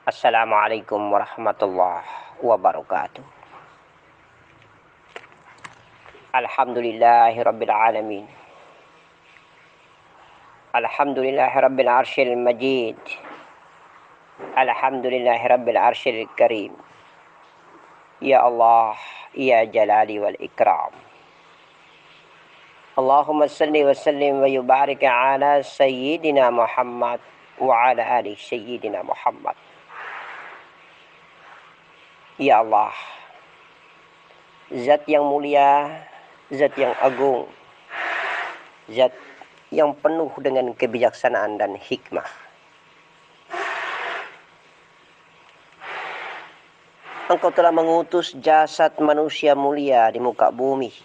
Assalamualaikum warahmatullahi wabarakatuh. Alhamdulillahi rabbil alamin. Alhamdulillahi rabbil arsyil majid. Alhamdulillahi rabbil arsyil karim. Ya Allah, ya jalali wal ikram. Allahumma salli wa sallim wa yubarik ala sayyidina Muhammad wa ala ali sayyidina Muhammad. Ya Allah, Zat yang mulia, Zat yang agung, Zat yang penuh dengan kebijaksanaan dan hikmah. Engkau telah mengutus jasad manusia mulia di muka bumi,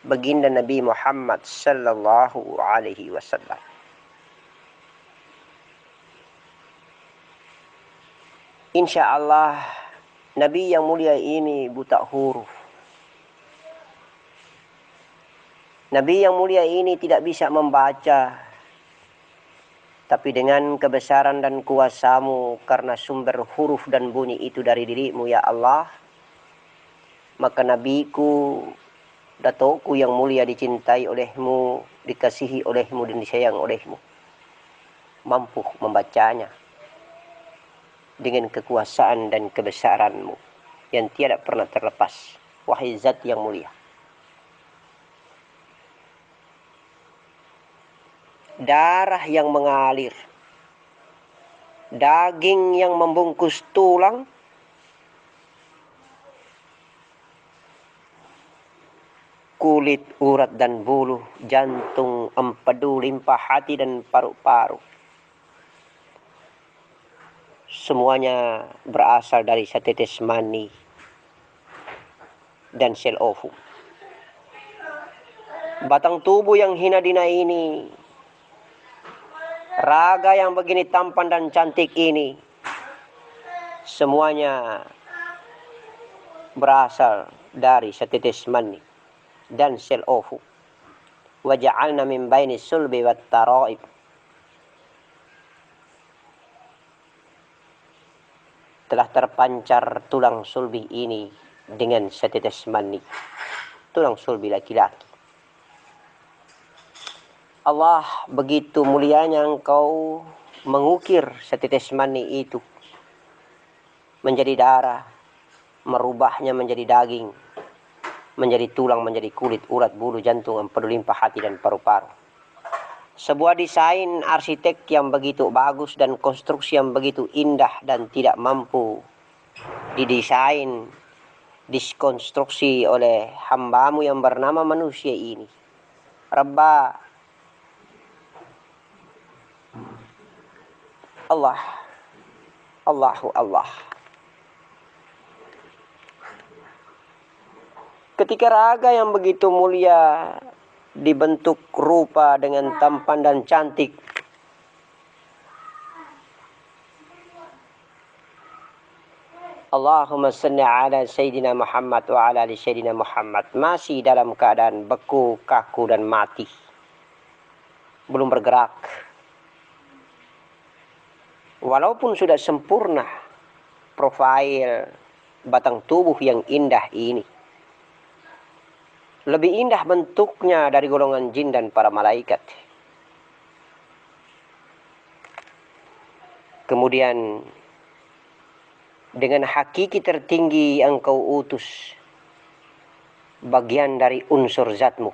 baginda Nabi Muhammad sallallahu alaihi wasallam. Insya Allah, Nabi yang mulia ini buta huruf. Nabi yang mulia ini tidak bisa membaca. Tapi dengan kebesaran dan kuasa-Mu, karena sumber huruf dan bunyi itu dari diri-Mu ya Allah, maka Nabiku, Datoku yang mulia dicintai oleh-Mu, dikasihi oleh-Mu dan disayang oleh-Mu, mampu membacanya dengan kekuasaan dan kebesaran-Mu yang tiada pernah terlepas. Wahai Zat yang mulia, darah yang mengalir, daging yang membungkus tulang, kulit, urat dan buluh, jantung, empedu, limpa hati dan paru-paru. Semuanya berasal dari setetes mani dan sel ovum. Batang tubuh yang hina dina ini, raga yang begini tampan dan cantik ini, semuanya berasal dari setetes mani dan sel ovum. Wa ja'alna min baini sulbi wat tara'ib. Telah terpancar tulang sulbi ini dengan setetes mani, tulang sulbi laki-laki. Allah, begitu mulianya Engkau mengukir setetes mani itu menjadi darah, merubahnya menjadi daging, menjadi tulang, menjadi kulit, urat, bulu, jantung, empedu, limpa hati dan paru-paru. Sebuah desain arsitek yang begitu bagus dan konstruksi yang begitu indah dan tidak mampu didesain, diskonstruksi oleh hamba-Mu yang bernama manusia ini. Rabba, Allah, Allahu Allah. Ketika raga yang begitu mulia dibentuk rupa dengan tampan dan cantik, Allahumma salli ala Sayyidina Muhammad wa ala ali Sayyidina Muhammad, masih dalam keadaan beku, kaku dan mati, belum bergerak. Walaupun sudah sempurna profil batang tubuh yang indah ini, lebih indah bentuknya dari golongan jin dan para malaikat. Kemudian dengan hakiki tertinggi Engkau utus bagian dari unsur Zat-Mu,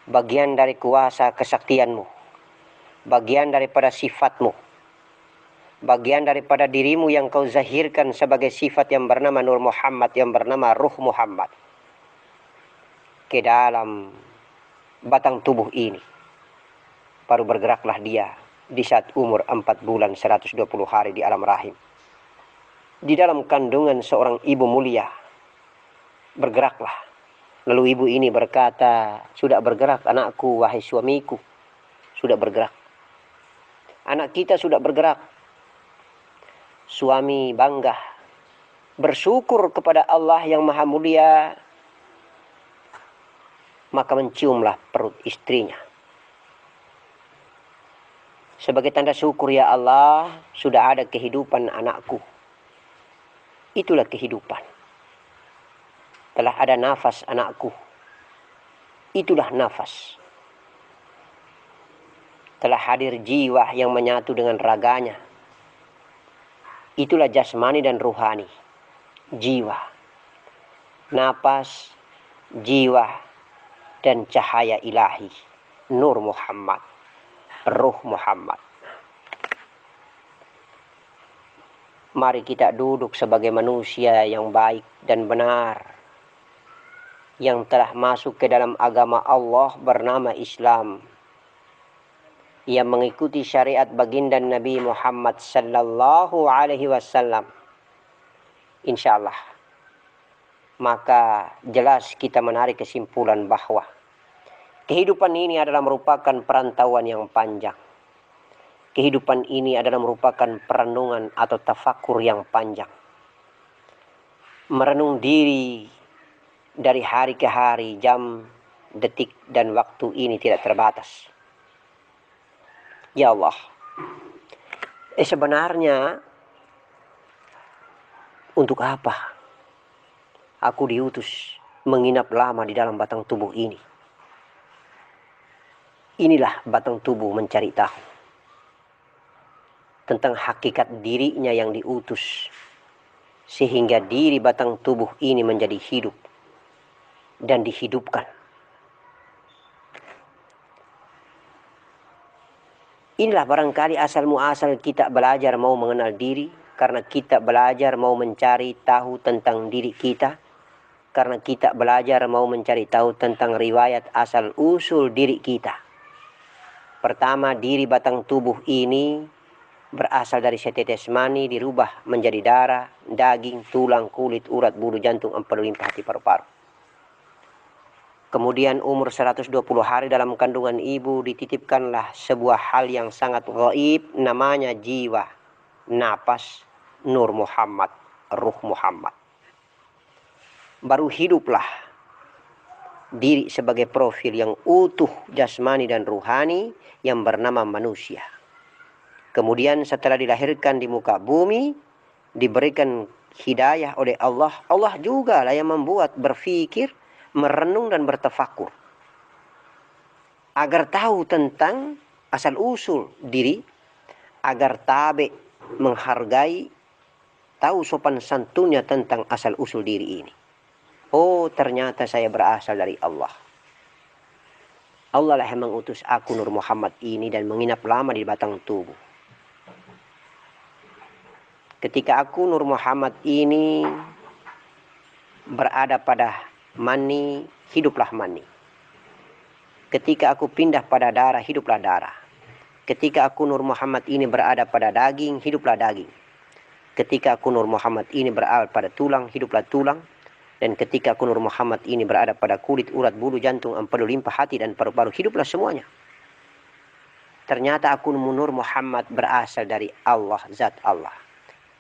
bagian dari kuasa kesaktian-Mu, bagian daripada sifat-Mu, bagian daripada diri-Mu yang Kau zahirkan sebagai sifat yang bernama Nur Muhammad, yang bernama Ruh Muhammad, ke dalam batang tubuh ini. Baru bergeraklah dia di saat umur 4 bulan 120 hari di alam rahim, di dalam kandungan seorang ibu mulia. Bergeraklah. Lalu ibu ini berkata, sudah bergerak anakku, wahai suamiku, sudah bergerak. Anak kita sudah bergerak. Suami bangga, bersyukur kepada Allah yang maha mulia, maka menciumlah perut istrinya. Sebagai tanda syukur, ya Allah, sudah ada kehidupan anakku. Itulah kehidupan. Telah ada nafas anakku. Itulah nafas. Telah hadir jiwa yang menyatu dengan raganya. Itulah jasmani dan ruhani. Jiwa, nafas, jiwa, dan cahaya ilahi. Nur Muhammad, Ruh Muhammad. Mari kita duduk sebagai manusia yang baik dan benar, yang telah masuk ke dalam agama Allah bernama Islam, yang mengikuti syariat baginda Nabi Muhammad sallallahu alaihi wasallam. Insyaallah, maka jelas kita menarik kesimpulan bahwa kehidupan ini adalah merupakan perantauan yang panjang. Kehidupan ini adalah merupakan perenungan atau tafakur yang panjang. Merenung diri dari hari ke hari, jam, detik, dan waktu ini tidak terbatas. Ya Allah, sebenarnya untuk apa aku diutus menginap lama di dalam batang tubuh ini? Inilah batang tubuh mencari tahu tentang hakikat dirinya yang diutus, sehingga diri batang tubuh ini menjadi hidup dan dihidupkan. Inilah barangkali asal muasal kita belajar mau mengenal diri, karena kita belajar mau mencari tahu tentang diri kita, karena kita belajar mau mencari tahu tentang riwayat asal usul diri kita. Pertama, diri batang tubuh ini berasal dari setetes mani, dirubah menjadi darah, daging, tulang, kulit, urat, bulu, jantung, empedu, limpa, hati, paru-paru. Kemudian umur 120 hari dalam kandungan ibu dititipkanlah sebuah hal yang sangat gaib, namanya jiwa, napas, Nur Muhammad, Ruh Muhammad. Baru hiduplah diri sebagai profil yang utuh jasmani dan ruhani yang bernama manusia. Kemudian setelah dilahirkan di muka bumi, diberikan hidayah oleh Allah. Allah juga lah yang membuat berpikir, merenung dan bertafakur, agar tahu tentang asal-usul diri, agar tabe menghargai, tahu sopan santunnya tentang asal-usul diri ini. Oh, ternyata saya berasal dari Allah. Allah lah yang mengutus aku Nur Muhammad ini dan menginap lama di batang tubuh. Ketika aku Nur Muhammad ini berada pada mani, hiduplah mani. Ketika aku pindah pada darah, hiduplah darah. Ketika aku Nur Muhammad ini berada pada daging, hiduplah daging. Ketika aku Nur Muhammad ini berada pada tulang, hiduplah tulang. Dan ketika aku Nur Muhammad ini berada pada kulit, urat, bulu, jantung, empedu, limpa, hati, dan paru-paru, hiduplah semuanya. Ternyata aku Nur Muhammad berasal dari Allah, zat Allah.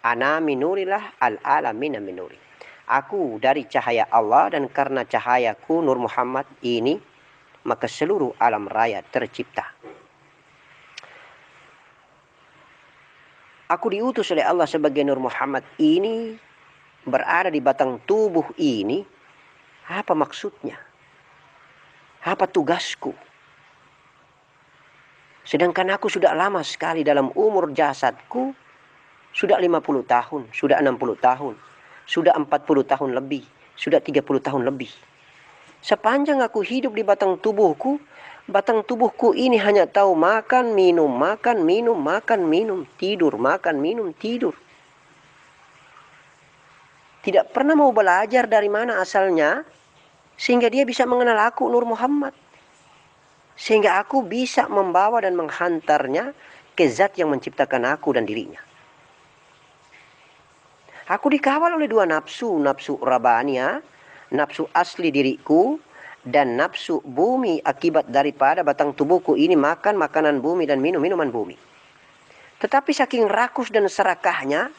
Ana minurilah al-alamina minuri. Aku dari cahaya Allah, dan karena cahayaku Nur Muhammad ini, maka seluruh alam raya tercipta. Aku diutus oleh Allah sebagai Nur Muhammad ini, berada di batang tubuh ini. Apa maksudnya? Apa tugasku? Sedangkan aku sudah lama sekali dalam umur jasadku, sudah 50 tahun, sudah 60 tahun, sudah 40 tahun lebih, sudah 30 tahun lebih. Sepanjang aku hidup di batang tubuhku ini hanya tahu makan, minum, makan, minum, makan, minum, tidur, makan, minum, tidur. Tidak pernah mau belajar dari mana asalnya, sehingga dia bisa mengenal aku Nur Muhammad. Sehingga aku bisa membawa dan menghantarnya ke zat yang menciptakan aku dan dirinya. Aku dikawal oleh dua nafsu, nafsu rabania, nafsu asli diriku, dan nafsu bumi akibat daripada batang tubuhku ini makan makanan bumi dan minum minuman bumi. Tetapi saking rakus dan serakahnya,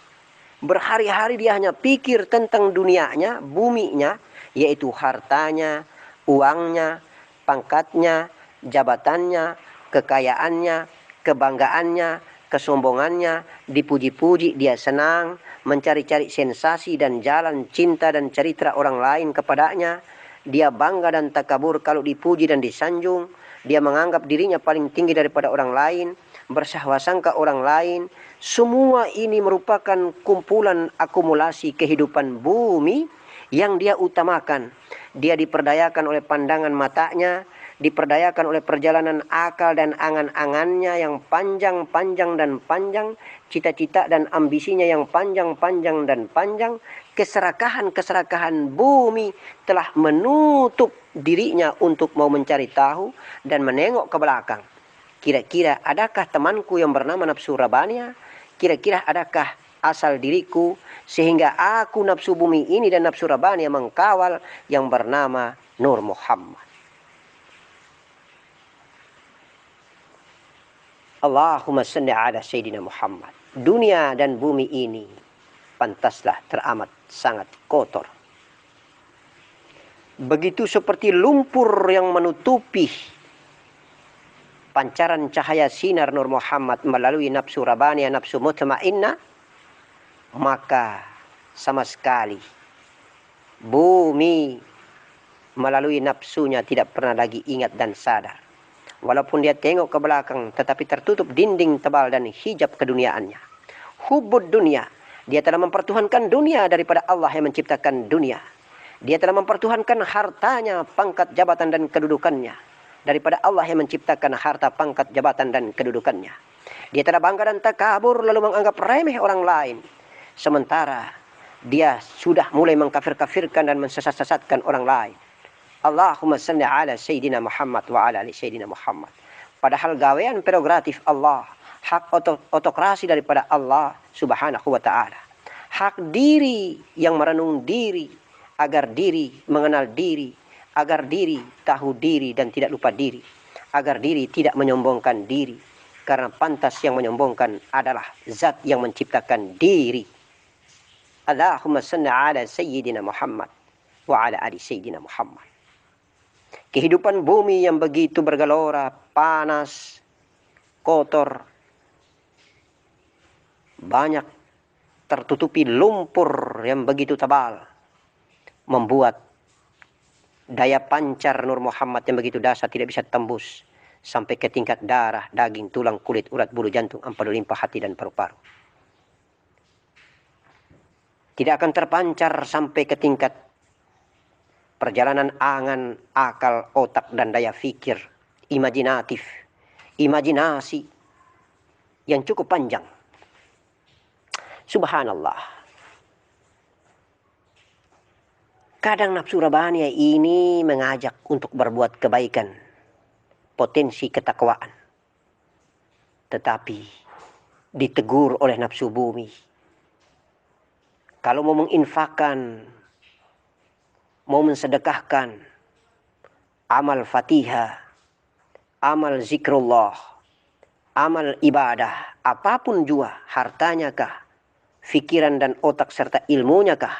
berhari-hari dia hanya pikir tentang dunianya, buminya, yaitu hartanya, uangnya, pangkatnya, jabatannya, kekayaannya, kebanggaannya, kesombongannya, dipuji-puji, dia senang, mencari-cari sensasi dan jalan cinta dan cerita orang lain kepadanya. Dia bangga dan takabur kalau dipuji dan disanjung. Dia menganggap dirinya paling tinggi daripada orang lain, bersangka orang lain. Semua ini merupakan kumpulan akumulasi kehidupan bumi yang dia utamakan. Dia diperdayakan oleh pandangan matanya, diperdayakan oleh perjalanan akal dan angan-angannya yang panjang-panjang dan panjang, cita-cita dan ambisinya yang panjang-panjang dan panjang. Keserakahan-keserakahan bumi telah menutup dirinya untuk mau mencari tahu dan menengok ke belakang. Kira-kira adakah temanku yang bernama nafsu rabania? Kira-kira adakah asal diriku sehingga aku nafsu bumi ini dan nafsu rabania mengkawal yang bernama Nur Muhammad. Allahumma salli ala Sayyidina Muhammad. Dunia dan bumi ini pantaslah teramat sangat kotor. Begitu seperti lumpur yang menutupi pancaran cahaya sinar Nur Muhammad melalui nafsu rabania, nafsu mutmainnah, maka sama sekali bumi melalui nafsunya tidak pernah lagi ingat dan sadar. Walaupun dia tengok ke belakang, tetapi tertutup dinding tebal dan hijab keduniaannya. Hubbud dunia, dia telah mempertuhankan dunia daripada Allah yang menciptakan dunia. Dia telah mempertuhankan hartanya, pangkat, jabatan, dan kedudukannya daripada Allah yang menciptakan harta, pangkat, jabatan, dan kedudukannya. Dia telah bangga dan takabur lalu menganggap remeh orang lain. Sementara dia sudah mulai mengkafir-kafirkan dan mensesat-sesatkan orang lain. Allahumma salli ala Sayyidina Muhammad wa ala ali Sayyidina Muhammad. Padahal gawean prerogatif Allah, hak otokrasi daripada Allah subhanahu wa ta'ala. Hak diri yang merenung diri, agar diri mengenal diri, agar diri tahu diri dan tidak lupa diri, agar diri tidak menyombongkan diri, karena pantas yang menyombongkan adalah zat yang menciptakan diri. Allahumma salli ala Sayyidina Muhammad wa ala ali Sayyidina Muhammad. Kehidupan bumi yang begitu bergelora, panas, kotor, banyak tertutupi lumpur yang begitu tebal, membuat daya pancar Nur Muhammad yang begitu dahsyat tidak bisa tembus sampai ke tingkat darah, daging, tulang, kulit, urat, bulu, jantung, empedu, limpa, hati, dan paru-paru. Tidak akan terpancar sampai ke tingkat perjalanan angan, akal, otak, dan daya fikir, imajinatif, imajinasi yang cukup panjang. Subhanallah. Kadang nafsu rabania ini mengajak untuk berbuat kebaikan, potensi ketakwaan. Tetapi ditegur oleh nafsu bumi. Kalau mau menginfakkan, mau mensedekahkan, amal fatihah, amal zikrullah, amal ibadah, apapun juga, hartanya kah, fikiran dan otak serta ilmunya kah,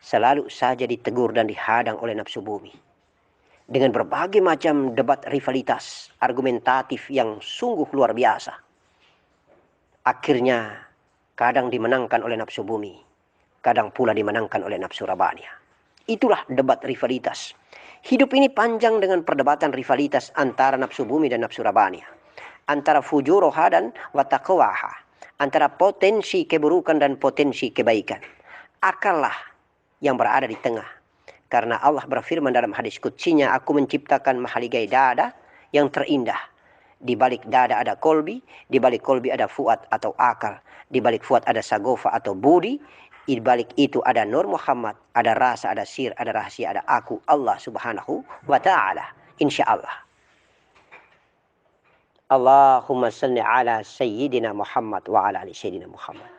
selalu saja ditegur dan dihadang oleh nafsu bumi. Dengan berbagai macam debat rivalitas, argumentatif yang sungguh luar biasa. Akhirnya kadang dimenangkan oleh nafsu bumi, kadang pula dimenangkan oleh nafsu rabania. Itulah debat rivalitas. Hidup ini panjang dengan perdebatan rivalitas antara nafsu bumi dan nafsu rabania. Antara fujuroha dan wataqwaha. Antara potensi keburukan dan potensi kebaikan. Akallah yang berada di tengah. Karena Allah berfirman dalam hadis qudsinya, aku menciptakan mahaligai dada yang terindah. Di balik dada ada kolbi, di balik kolbi ada fuad atau akal. Di balik fuad ada sagofa atau budi. Di balik itu ada Nur Muhammad, ada rasa, ada sir, ada rahasia, ada aku, Allah subhanahu wa ta'ala. InsyaAllah. Allahumma salli ala Sayyidina Muhammad wa ala ali Sayyidina Muhammad.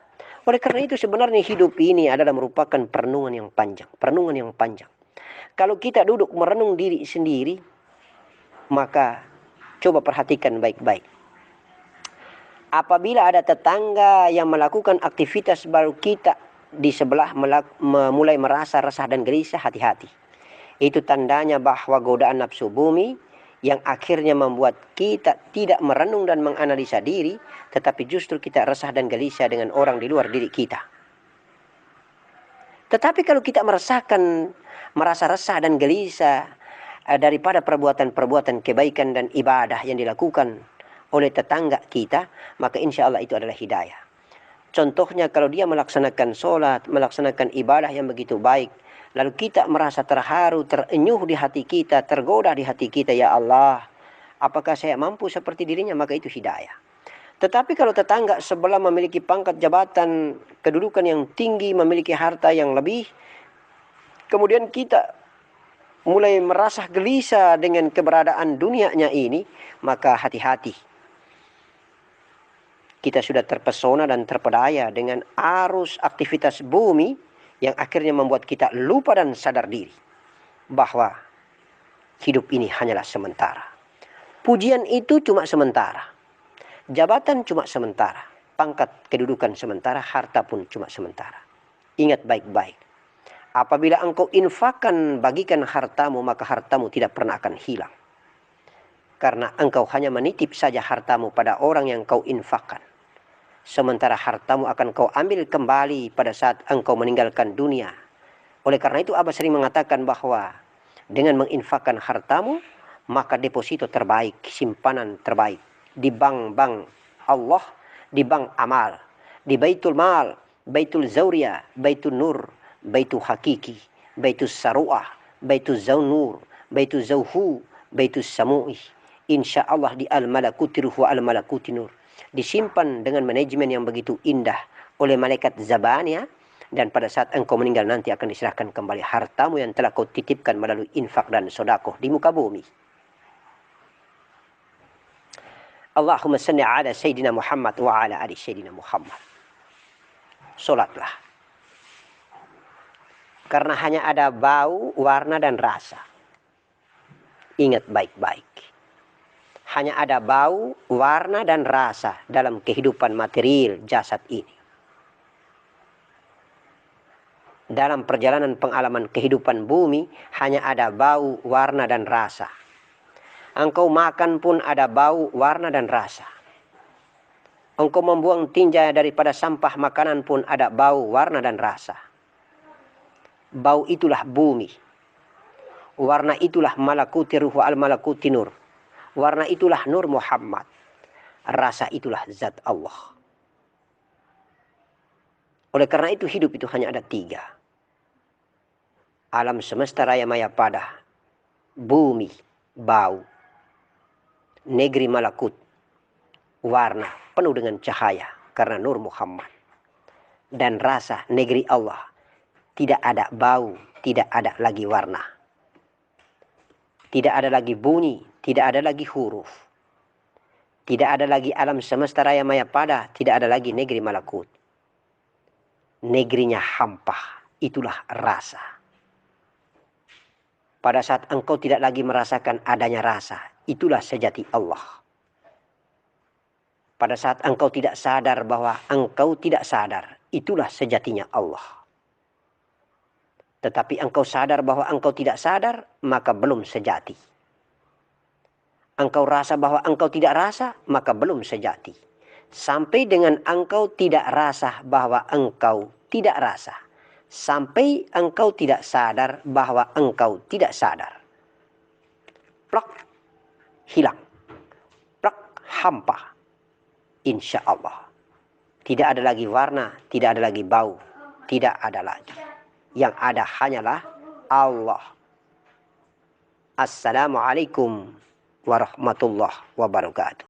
Oleh karena itu sebenarnya hidup ini adalah merupakan perenungan yang panjang. Perenungan yang panjang. Kalau kita duduk merenung diri sendiri, maka coba perhatikan baik-baik. Apabila ada tetangga yang melakukan aktivitas baru kita di sebelah mulai merasa resah dan gelisah, hati-hati. Itu tandanya bahwa godaan nafsu bumi yang akhirnya membuat kita tidak merenung dan menganalisa diri, tetapi justru kita resah dan gelisah dengan orang di luar diri kita. Tetapi kalau kita merasa resah dan gelisah daripada perbuatan-perbuatan kebaikan dan ibadah yang dilakukan oleh tetangga kita, maka insya Allah itu adalah hidayah. Contohnya kalau dia melaksanakan sholat, melaksanakan ibadah yang begitu baik, lalu kita merasa terharu, terenyuh di hati kita, tergoda di hati kita, ya Allah, apakah saya mampu seperti dirinya? Maka itu hidayah. Tetapi kalau tetangga sebelah memiliki pangkat jabatan, kedudukan yang tinggi, memiliki harta yang lebih, kemudian kita mulai merasa gelisah dengan keberadaan dunianya ini, maka hati-hati. Kita sudah terpesona dan terpedaya dengan arus aktivitas bumi yang akhirnya membuat kita lupa dan sadar diri bahwa hidup ini hanyalah sementara. Pujian itu cuma sementara. Jabatan cuma sementara. Pangkat kedudukan sementara, harta pun cuma sementara. Ingat baik-baik. Apabila engkau infakkan, bagikan hartamu, maka hartamu tidak pernah akan hilang. Karena engkau hanya menitip saja hartamu pada orang yang kau infakkan. Sementara hartamu akan kau ambil kembali pada saat engkau meninggalkan dunia. Oleh karena itu Abah sering mengatakan bahwa dengan menginfakkan hartamu, maka deposito terbaik, simpanan terbaik di bank-bank Allah, di bank amal, di Baitul Mal, Baitul Zawriyah, Baitul Nur, Baitul Hakiki, Baitul Saru'ah, Baitul Zaunur, Baitul Zauhu, Baitul Samu'ih. Insya Allah di Al-Malakuti Ruh wa Al-Malakuti Nur. Disimpan dengan manajemen yang begitu indah oleh malaikat Zabania, dan pada saat engkau meninggal nanti akan diserahkan kembali hartamu yang telah kau titipkan melalui infak dan sedekah di muka bumi. Allahumma salli ala Sayyidina Muhammad wa ala ali Sayyidina Muhammad. Solatlah. Karena hanya ada bau, warna dan rasa. Ingat baik-baik. Hanya ada bau, warna, dan rasa dalam kehidupan material jasad ini. Dalam perjalanan pengalaman kehidupan bumi, hanya ada bau, warna, dan rasa. Engkau makan pun ada bau, warna, dan rasa. Engkau membuang tinja daripada sampah makanan pun ada bau, warna, dan rasa. Bau itulah bumi. Warna itulah malakuti ruh wa al-malakuti nur. Warna itulah Nur Muhammad. Rasa itulah zat Allah. Oleh karena itu hidup itu hanya ada 3. Alam semesta raya maya pada. Bumi, bau. Negeri malakut. Warna, penuh dengan cahaya. Karena Nur Muhammad. Dan rasa, negeri Allah. Tidak ada bau, tidak ada lagi warna. Tidak ada lagi bunyi, tidak ada lagi huruf. Tidak ada lagi alam semesta raya maya pada, tidak ada lagi negeri malakut. Negerinya hampa, itulah rasa. Pada saat engkau tidak lagi merasakan adanya rasa, itulah sejati Allah. Pada saat engkau tidak sadar bahwa engkau tidak sadar, itulah sejatinya Allah. Tetapi engkau sadar bahwa engkau tidak sadar, maka belum sejati. Engkau rasa bahwa engkau tidak rasa, maka belum sejati. Sampai dengan engkau tidak rasa bahwa engkau tidak rasa. Sampai engkau tidak sadar bahwa engkau tidak sadar. Plak, hilang. Plak, hampa. Insya Allah. Tidak ada lagi warna, tidak ada lagi bau, tidak ada lagi. Yang ada hanyalah Allah. Assalamualaikum warahmatullahi wabarakatuh.